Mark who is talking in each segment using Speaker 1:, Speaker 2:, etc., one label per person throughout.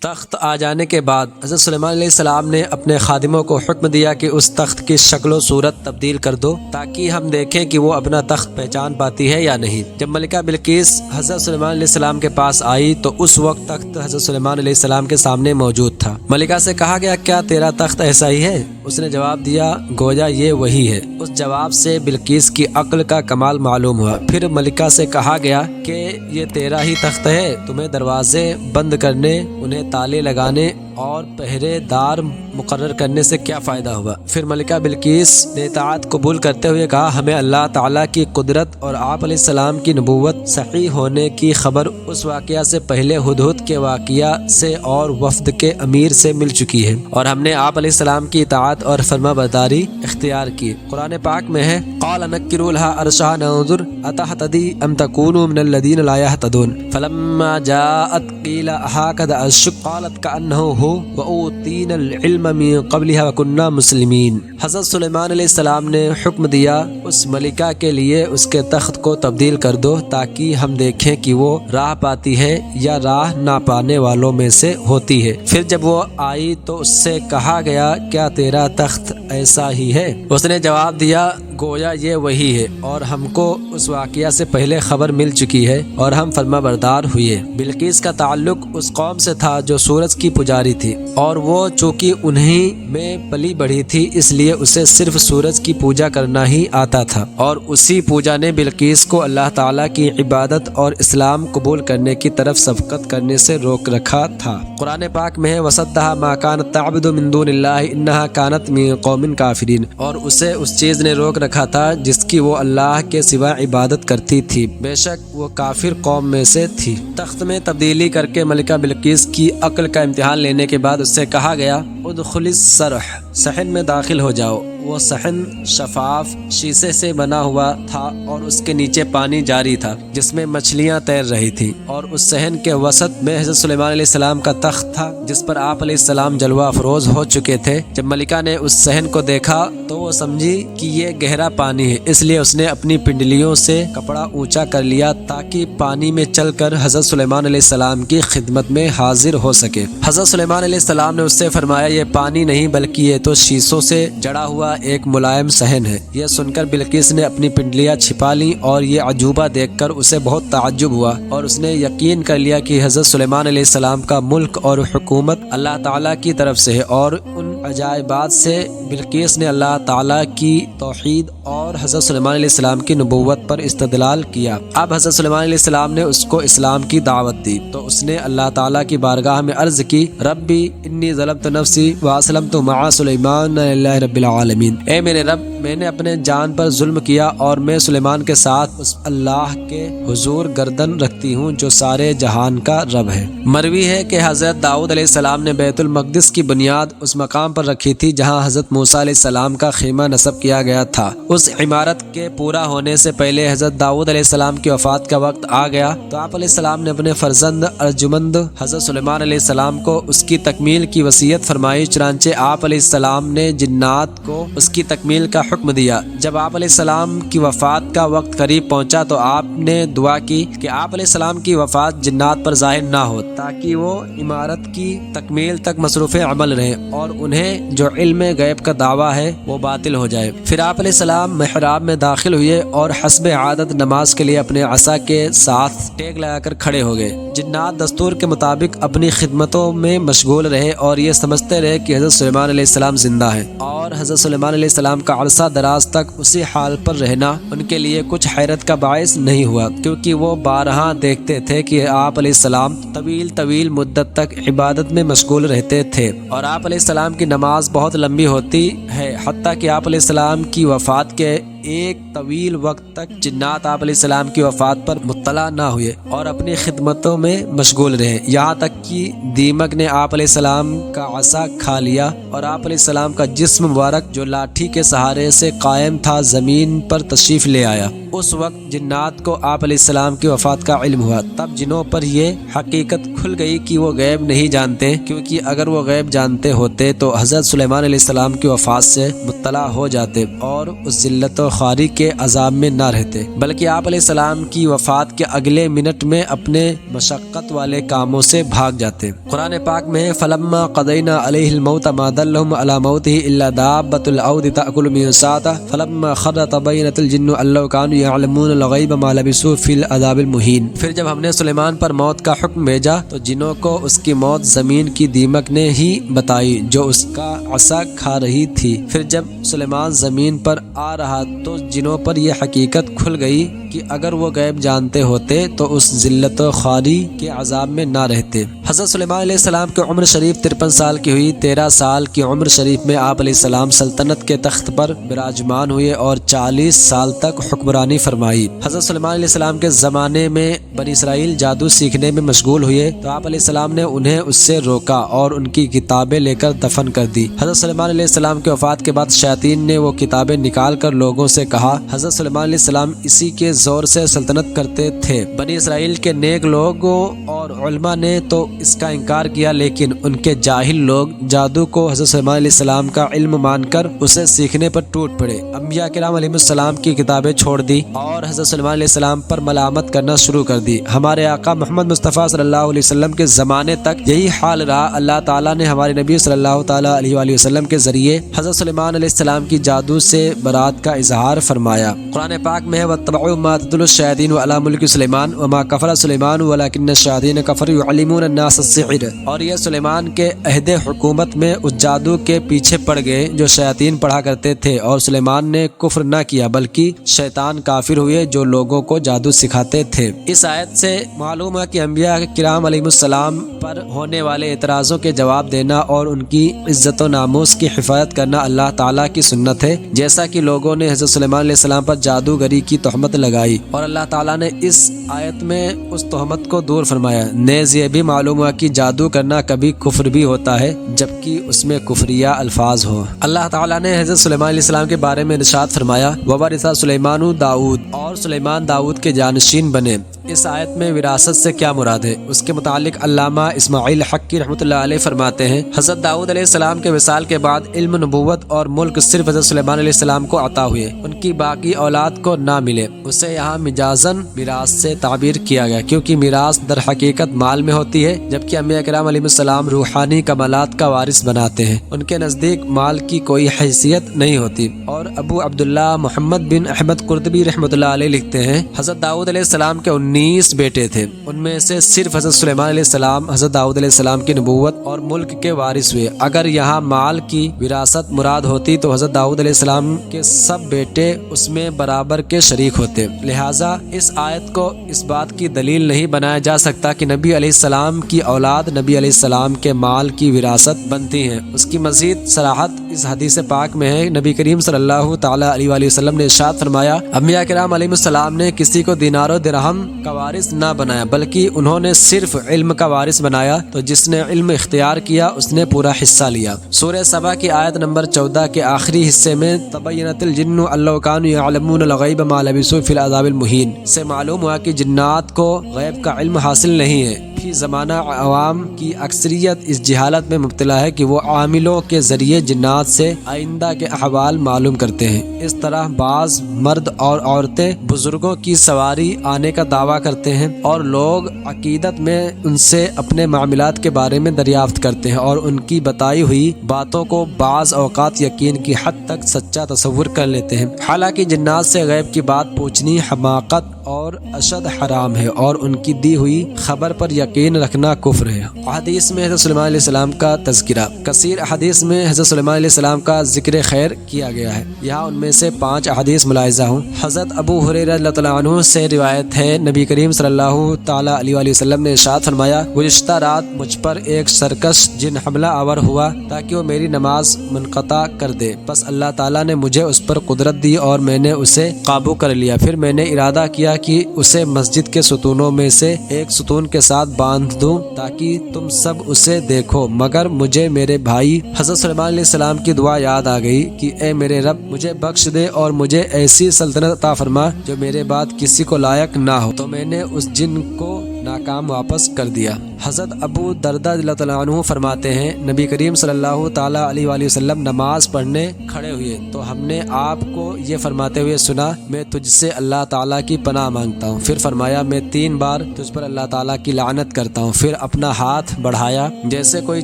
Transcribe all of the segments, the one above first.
Speaker 1: تخت آ جانے کے بعد حضرت سلیمان علیہ السلام نے اپنے خادموں کو حکم دیا کہ اس تخت کی شکل و صورت تبدیل کر دو تاکہ ہم دیکھیں کہ وہ اپنا تخت پہچان پاتی ہے یا نہیں۔ جب ملکہ بلقیس حضرت سلیمان علیہ السلام کے پاس آئی تو اس وقت تخت حضرت سلیمان علیہ السلام کے سامنے موجود تھا۔ ملکہ سے کہا گیا کیا تیرا تخت ایسا ہی ہے؟ اس نے جواب دیا گویا یہ وہی ہے۔ اس جواب سے بلقیس کی عقل کا کمال معلوم ہوا۔ پھر ملکہ سے کہا گیا کہ یہ تیرا ہی تخت ہے، تمہیں دروازے بند کرنے، انہیں تالے لگانے اور پہرے دار مقرر کرنے سے کیا فائدہ ہوا؟ پھر ملکہ بلقیس نے اطاعت قبول کرتے ہوئے کہا ہمیں اللہ تعالیٰ کی قدرت اور آپ علیہ السلام کی نبوت صحیح ہونے کی خبر اس واقعہ سے پہلے ہدہد کے واقعہ سے اور وفد کے امیر سے مل چکی ہے، اور ہم نے آپ علیہ السلام کی اطاعت اور فرما برداری اختیار کی۔ قرآن پاک میں ہے قال نکروا لها عرشها ننظر اتهتدي ام تكون من الذين لا يهتدون فلما جاءت قيل هكذا الشق قالت كأنه هو وأوتينا العلم من قبلها وكنا مسلمين۔ حضرت سلیمان علیہ السلام نے حکم دیا اس ملکہ کے لیے اس کے تخت کو تبدیل کر دو تاکہ ہم دیکھیں کہ وہ راہ پاتی ہے یا راہ نہ پانے والوں میں سے ہوتی ہے۔ پھر جب وہ آئی تو اس سے کہا گیا کیا تیرا تخت ایسا ہی ہے؟ اس نے جواب دیا گویا یہ وہی ہے، اور ہم کو اس واقعہ سے پہلے خبر مل چکی ہے اور ہم فرما بردار ہوئے۔ بلقیس کا تعلق اس قوم سے تھا جو سورج کی پجاری تھی، اور وہ چونکہ انہی میں پلی بڑھی تھی اس لیے اسے صرف سورج کی پوجا کرنا ہی آتا تھا، اور اسی پوجا نے بلقیس کو اللہ تعالیٰ کی عبادت اور اسلام قبول کرنے کی طرف سبقت کرنے سے روک رکھا تھا۔ قرآن پاک میں ہے وَصَدَّهَا مَا كَانَتْ تَعْبُدُ مِن دُونِ اللَّهِ إِنَّهَا كَانَتْ مِن قَوْمٍ كَافِرِينَ، اور اسے اس چیز نے روک رکھا تھا جس کی وہ اللہ کے سوا عبادت کرتی تھی، بے شک وہ کافر قوم میں سے تھی۔ تخت میں تبدیلی کر کے ملکہ بلقیس کی عقل کا امتحان لینے کے بعد اس سے کہا گیا ادخل الصرح، صحن میں داخل ہو جاؤ۔ وہ صحن شفاف شیشے سے بنا ہوا تھا اور اس کے نیچے پانی جاری تھا جس میں مچھلیاں تیر رہی تھیں، اور اس صحن کے وسط میں حضرت سلیمان علیہ السلام کا تخت تھا جس پر آپ علیہ السلام جلوہ افروز ہو چکے تھے۔ جب ملکہ نے اس صحن کو دیکھا تو وہ سمجھی کہ یہ گہرا پانی ہے، اس لیے اس نے اپنی پنڈلیوں سے کپڑا اونچا کر لیا تاکہ پانی میں چل کر حضرت سلیمان علیہ السلام کی خدمت میں حاضر ہو سکے۔ حضرت سلیمان علیہ السلام نے اس سے فرمایا یہ پانی نہیں بلکہ یہ تو شیشوں سے جڑا ہوا ایک ملائم صحن ہے۔ یہ سن کر بلقیس نے اپنی پنڈلیاں چھپا لیں، اور یہ عجوبہ دیکھ کر اسے بہت تعجب ہوا، اور اس نے یقین کر لیا کہ حضرت سلیمان علیہ السلام کا ملک اور حکومت اللہ تعالیٰ کی طرف سے ہے، اور ان عجائبات سے بلقیس نے اللہ تعالیٰ کی توحید اور حضرت سلیمان علیہ السلام کی نبوت پر استدلال کیا۔ اب حضرت سلیمان علیہ السلام نے اس کو اسلام کی دعوت دی تو اس نے اللہ تعالیٰ کی بارگاہ میں عرض کی ربی انی ظلمت نفسی واسلمت مع سلیمان للہ رب العالمین، اے میرے رب میں نے اپنے جان پر ظلم کیا اور میں سلیمان کے ساتھ اس اللہ کے حضور گردن رکھتی ہوں جو سارے جہان کا رب ہے۔ مروی ہے کہ حضرت داؤد علیہ السلام نے بیت المقدس کی بنیاد اس مقام پر رکھی تھی جہاں حضرت موسیٰ علیہ السلام کا خیمہ نصب کیا گیا تھا۔ اس عمارت کے پورا ہونے سے پہلے حضرت داؤد علیہ السلام کی وفات کا وقت آ گیا تو آپ علیہ السلام نے اپنے فرزند ارجمند حضرت سلیمان علیہ السلام کو اس کی تکمیل کی وصیت فرمائی، چنانچہ آپ علیہ السلام نے جنات کو اس کی تکمیل کا حکم دیا۔ جب آپ علیہ السلام کی وفات کا وقت قریب پہنچا تو آپ نے دعا کی کہ آپ علیہ السلام کی وفات جنات پر ظاہر نہ ہو تاکہ وہ عمارت کی تکمیل تک مصروف عمل رہیں اور انہیں جو علم غیب کا دعویٰ ہے وہ باطل ہو جائے۔ پھر آپ علیہ السلام محراب میں داخل ہوئے اور حسب عادت نماز کے لیے اپنے عصا کے ساتھ ٹیک لگا کر کھڑے ہو گئے۔ جنات دستور کے مطابق اپنی خدمتوں میں مشغول رہے اور یہ سمجھتے رہے کہ حضرت سلیمان علیہ السلام زندہ ہے، اور حضرت سلیمان علیہ السلام کا عرصہ دراز تک اسی حال پر رہنا ان کے لیے کچھ حیرت کا باعث نہیں ہوا، کیونکہ وہ بارہا دیکھتے تھے کہ آپ علیہ السلام طویل مدت تک عبادت میں مشغول رہتے تھے، اور آپ علیہ السلام کی نماز بہت لمبی ہوتی ہے، حتیٰ کہ آپ علیہ السلام کی وفات کے ایک طویل وقت تک جنات آپ علیہ السلام کی وفات پر مطلع نہ ہوئے اور اپنی خدمتوں میں مشغول رہے، یہاں تک کہ دیمک نے آپ علیہ السلام کا عصا کھا لیا اور آپ علیہ السلام کا جسم مبارک جو لاٹھی کے سہارے سے قائم تھا زمین پر تشریف لے آیا۔ اس وقت جنات کو آپ علیہ السلام کی وفات کا علم ہوا، تب جنوں پر یہ حقیقت کھل گئی کہ وہ غیب نہیں جانتے، کیونکہ اگر وہ غیب جانتے ہوتے تو حضرت سلیمان علیہ السلام کی وفات سے مطلع ہو جاتے اور اس ذلت و خواری کے عذاب میں نہ رہتے، بلکہ آپ علیہ السلام کی وفات کے اگلے منٹ میں اپنے مشقت والے کاموں سے بھاگ جاتے۔ قرآن پاک میں فلما قضینا علیہ الموت ما دلهم علی موتہ الا دابۃ الارض تأکل من ساعته فلما خر تبینت الجن ان لو كانوا يعلمون الغیب ما لبثوا فی العذاب المہین۔ پھر جب ہم نے سلیمان پر موت کا حکم بھیجا تو جنوں کو اس کی موت زمین کی دیمک نے ہی بتائی جو اس کا عصا کھا رہی تھی۔ پھر جب سلیمان زمین پر آ رہا تو جنوں پر یہ حقیقت کھل گئی کہ اگر وہ غیب جانتے ہوتے تو اس ذلت و خواری کے عذاب میں نہ رہتے۔ حضرت سلیمان علیہ السلام کی عمر شریف 53 سال کی ہوئی۔ 13 سال کی عمر شریف میں آپ علیہ السلام سلطنت کے تخت پر براجمان ہوئے اور 40 سال تک حکمرانی فرمائی۔ حضرت سلیمان علیہ السلام کے زمانے میں بنی اسرائیل جادو سیکھنے میں مشغول ہوئے تو آپ علیہ السلام نے انہیں اس سے روکا اور ان کی کتابیں لے کر دفن کر دی۔ حضرت سلیمان علیہ السلام کے وفات کے بعد شیاطین نے وہ کتابیں نکال کر لوگوں سے کہا۔ حضرت سلیمان علیہ السلام اسی کے زور سے سلطنت کرتے تھے۔ بنی اسرائیل کے نیک لوگوں اور علماء نے تو اس کا انکار کیا، لیکن ان کے جاہل لوگ جادو کو حضرت سلیمان علیہ السلام کا علم مان کر اسے سیکھنے پر ٹوٹ پڑے۔ انبیاء کرام علیہ السلام کی کتابیں چھوڑ دی اور حضرت سلیمان علیہ السلام پر ملامت کرنا شروع کر دی۔ ہمارے آقا محمد مصطفیٰ صلی اللہ علیہ وسلم کے زمانے تک یہی حال رہا۔ اللہ تعالیٰ نے ہمارے نبی صلی اللہ تعالیٰ علیہ وآلہ وسلم کے ذریعے حضرت سلیمان علیہ السلام کی جادو سے برات کا اظہار فرمایا۔ قرآن پاک میں وَاتَّبَعُوا مَا تَتْلُو الشَّيَاطِينُ عَلَىٰ مُلْكِ سُلَيْمَانَ وَمَا كَفَرَ سُلَيْمَانُ وَلَٰكِنَّ الشَّيَاطِينَ كَفَرُوا يُعَلِّمُونَ النَّاسَ السِّحْرَ۔ اور یہ سلیمان کے عہد حکومت میں اس جادو کے پیچھے پڑ گئے جو شیاطین پڑھا کرتے تھے، اور سلیمان نے کفر نہ کیا بلکہ شیطان کافر ہوئے جو لوگوں کو جادو سکھاتے تھے۔ اس آیت سے معلوم ہے کہ انبیاء کرام علیہ السلام پر ہونے والے اعتراضوں کے جواب دینا اور ان کی عزت و ناموس کی حفاظت کرنا اللہ تعالیٰ کی سنت ہے، جیسا کہ لوگوں نے حضرت سلیمان علیہ السلام پر جادوگری کی تہمت لگائی اور اللہ تعالیٰ نے اس آیت میں اس تہمت کو دور فرمایا۔ نیز یہ بھی معلوم ہوا کہ جادو کرنا کبھی کفر بھی ہوتا ہے جبکہ اس میں کفریہ الفاظ ہوں۔ اللہ تعالیٰ نے حضرت سلیمان علیہ السلام کے بارے میں ارشاد فرمایا وَوَرِثَ سُلَيْمَانُ داؤد، اور سلیمان داؤد کے جانشین بنے۔ اس آیت میں وراثت سے کیا مراد ہے؟ اس کے متعلق علامہ اسماعیل حقی رحمۃ اللہ علیہ فرماتے ہیں حضرت داؤد علیہ السلام کے وصال کے بعد علم، نبوت اور ملک صرف حضرت سلیمان علیہ السلام کو عطا ہوئے، ان کی باقی اولاد کو نہ ملے۔ اسے یہاں مجازن میراث سے تعبیر کیا گیا کیونکہ میراث در حقیقت مال میں ہوتی ہے، جبکہ انبیاء کرام علیہ السلام روحانی کمالات کا وارث بناتے ہیں، ان کے نزدیک مال کی کوئی حیثیت نہیں ہوتی۔ اور ابو عبداللہ محمد بن احمد قرطبی رحمۃ اللہ علیہ لکھتے ہیں حضرت داؤد علیہ السلام کے 19 بیٹے تھے، ان میں سے صرف حضرت سلیمان علیہ السلام حضرت داؤد علیہ السلام کی نبوت اور ملک کے وارث ہوئے۔ اگر یہاں مال کی وراثت مراد ہوتی تو حضرت داؤد علیہ السلام کے سب بیٹے اس میں برابر کے شریک ہوتے، لہٰذا اس آیت کو اس بات کی دلیل نہیں بنایا جا سکتا کہ نبی علیہ السلام کی اولاد نبی علیہ السلام کے مال کی وراثت بنتی ہیں۔ اس کی مزید صراحت اس حدیث پاک میں ہے۔ نبی کریم صلی اللہ تعالیٰ علیہ وآلہ وسلم نے ارشاد فرمایا انبیاء کرام علیہ السلام نے کسی کو دینار و درہم کا وارث نہ بنایا بلکہ انہوں نے صرف علم کا وارث بنایا، تو جس نے علم اختیار کیا اس نے پورا حصہ لیا۔ سورہ سبا کی آیت نمبر 14 کے آخری حصے میں تبینت الجن ان لو كانوا يعلمون الغیب ما لبثوا فی العذاب المہین سے معلوم ہوا کہ جنات کو غیب کا علم حاصل نہیں ہے۔ فی زمانہ عوام کی اکثریت اس جہالت میں مبتلا ہے کہ وہ عاملوں کے ذریعے جنات سے آئندہ کے احوال معلوم کرتے ہیں۔ اس طرح بعض مرد اور عورتیں بزرگوں کی سواری آنے کا دعویٰ کرتے ہیں اور لوگ عقیدت میں ان سے اپنے معاملات کے بارے میں دریافت کرتے ہیں اور ان کی بتائی ہوئی باتوں کو بعض اوقات یقین کی حد تک سچا تصور کر لیتے ہیں، حالانکہ جنات سے غیب کی بات پوچھنی حماقت اور اشد حرام ہے اور ان کی دی ہوئی خبر پر یقین رکھنا کفر ہے۔ حدیث میں حضرت سلیمان علیہ السلام کا تذکرہ، کثیر حدیث میں حضرت سلیمان علیہ السلام کا ذکر خیر کیا گیا ہے، یہاں ان میں سے 5 احادیث ملاحظہ ہوں۔ حضرت ابو ہریرہ رضی اللہ تعالیٰ عنہ سے روایت ہے نبی کریم صلی اللہ تعالیٰ علیہ وآلہ وسلم نے ارشاد فرمایا گزشتہ رات مجھ پر ایک سرکش جن حملہ آور ہوا تاکہ وہ میری نماز منقطع کر دے، بس اللہ تعالیٰ نے مجھے اس پر قدرت دی اور میں نے اسے قابو کر لیا۔ پھر میں نے ارادہ کیا کہ اسے مسجد کے ستونوں میں سے ایک ستون کے ساتھ باندھ دوں تاکہ تم سب اسے دیکھو، مگر مجھے میرے بھائی حضرت سلیمان علیہ السلام کی دعا یاد آ گئی کہ اے میرے رب مجھے بخش دے اور مجھے ایسی سلطنت عطا فرما جو میرے بعد کسی کو لائق نہ ہو۔ تو میں نے اس جن کو ناکام واپس کر دیا۔ حضرت ابو دردہ رضی اللہ تعالیٰ عنہ فرماتے ہیں نبی کریم صلی اللہ تعالیٰ علیہ وآلہ وسلم نماز پڑھنے کھڑے ہوئے تو ہم نے آپ کو یہ فرماتے ہوئے سنا میں تجھ سے اللہ تعالیٰ کی پناہ مانگتا ہوں۔ پھر فرمایا میں 3 بار تجھ پر اللہ تعالیٰ کی لعنت کرتا ہوں۔ پھر اپنا ہاتھ بڑھایا جیسے کوئی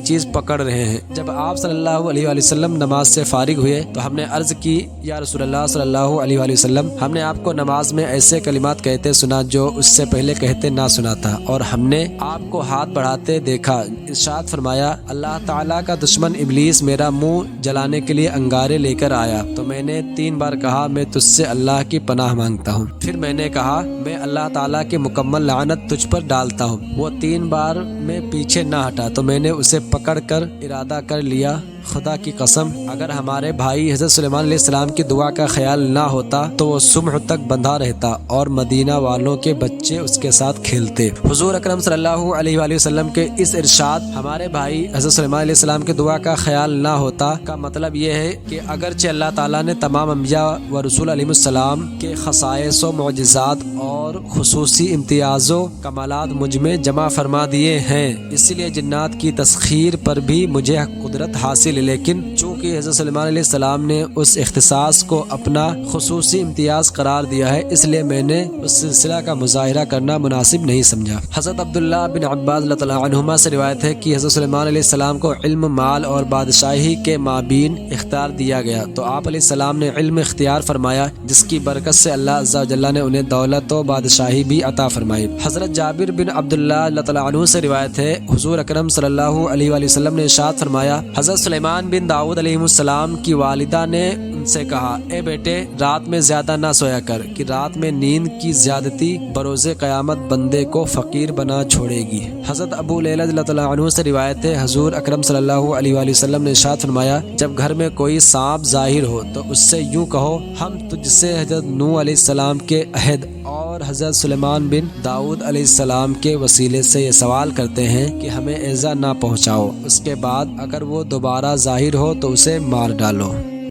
Speaker 1: چیز پکڑ رہے ہیں۔ جب آپ صلی اللہ علیہ وآلہ وسلم نماز سے فارغ ہوئے تو ہم نے عرض کی یا رسول اللہ صلی اللہ علیہ وآلہ وسلم ہم نے آپ کو نماز میں ایسے کلمات کہتے سنا جو اس سے پہلے کہتے نہ سنا تھا اور ہم نے آپ کو ہاتھ بڑھاتے دیکھا۔ ارشاد فرمایا اللہ تعالیٰ کا دشمن ابلیس میرا منہ جلانے کے لیے انگارے لے کر آیا تو میں نے 3 بار کہا میں تجھ سے اللہ کی پناہ مانگتا ہوں۔ پھر میں نے کہا میں اللہ تعالیٰ کی مکمل لعنت تجھ پر ڈالتا ہوں۔ وہ 3 بار میں پیچھے نہ ہٹا تو میں نے اسے پکڑ کر ارادہ کر لیا خدا کی قسم اگر ہمارے بھائی حضرت سلیمان علیہ السلام کی دعا کا خیال نہ ہوتا تو وہ صبح تک بندھا رہتا اور مدینہ والوں کے بچے اس کے ساتھ کھیلتے۔ حضور اکرم صلی اللہ علیہ وآلہ وسلم کے اس ارشاد ہمارے بھائی حضرت سلیمان علیہ السلام کی دعا کا خیال نہ ہوتا کا مطلب یہ ہے کہ اگرچہ اللہ تعالیٰ نے تمام انبیاء و رسول علیہ السلام کے خصائص و معجزات اور خصوصی امتیاز و کمالات مجھ میں جمع فرما دیے ہیں اسی لیے جنات کی تسخیر پر بھی مجھے قدرت حاصل، لیکن چونکہ حضرت سلیمان علیہ السلام نے اس اختصاص کو اپنا خصوصی امتیاز قرار دیا ہے اس لیے میں نے اس سلسلہ کا مظاہرہ کرنا مناسب نہیں سمجھا۔ حضرت عبداللہ بن عباس رضی اللہ عنہما سے روایت ہے کہ حضرت سلیمان علیہ السلام کو علم، مال اور بادشاہی کے مابین اختیار دیا گیا تو آپ علیہ السلام نے علم اختیار فرمایا جس کی برکت سے اللہ عز و جل نے انہیں دولت و بادشاہی بھی عطا فرمائی۔ حضرت جابر بن عبداللہ رضی اللہ عنہ سے روایت ہے حضور اکرم صلی اللہ علیہ وآلہ وسلم نے ارشاد فرمایا حضرت سلیمان بن داؤد علیہ السلام کی والدہ نے ان سے کہا اے بیٹے رات میں زیادہ نہ سویا کر کہ رات میں نیند کی زیادتی بروز قیامت بندے کو فقیر بنا چھوڑے گی۔ حضرت ابو لیلہ رضی اللہ عنہ سے روایت ہے حضور اکرم صلی اللہ علیہ وآلہ وسلم نے ارشاد فرمایا جب گھر میں کوئی سانپ ظاہر ہو تو اس سے یوں کہو ہم تجھ سے حضرت نوح علیہ السلام کے عہد اور حضرت سلیمان بن داؤد علیہ السلام کے وسیلے سے یہ سوال کرتے ہیں کہ ہمیں ایذا نہ پہنچاؤ، اس کے بعد اگر وہ دوبارہ ظاہر ہو تو اسے مار ڈالو۔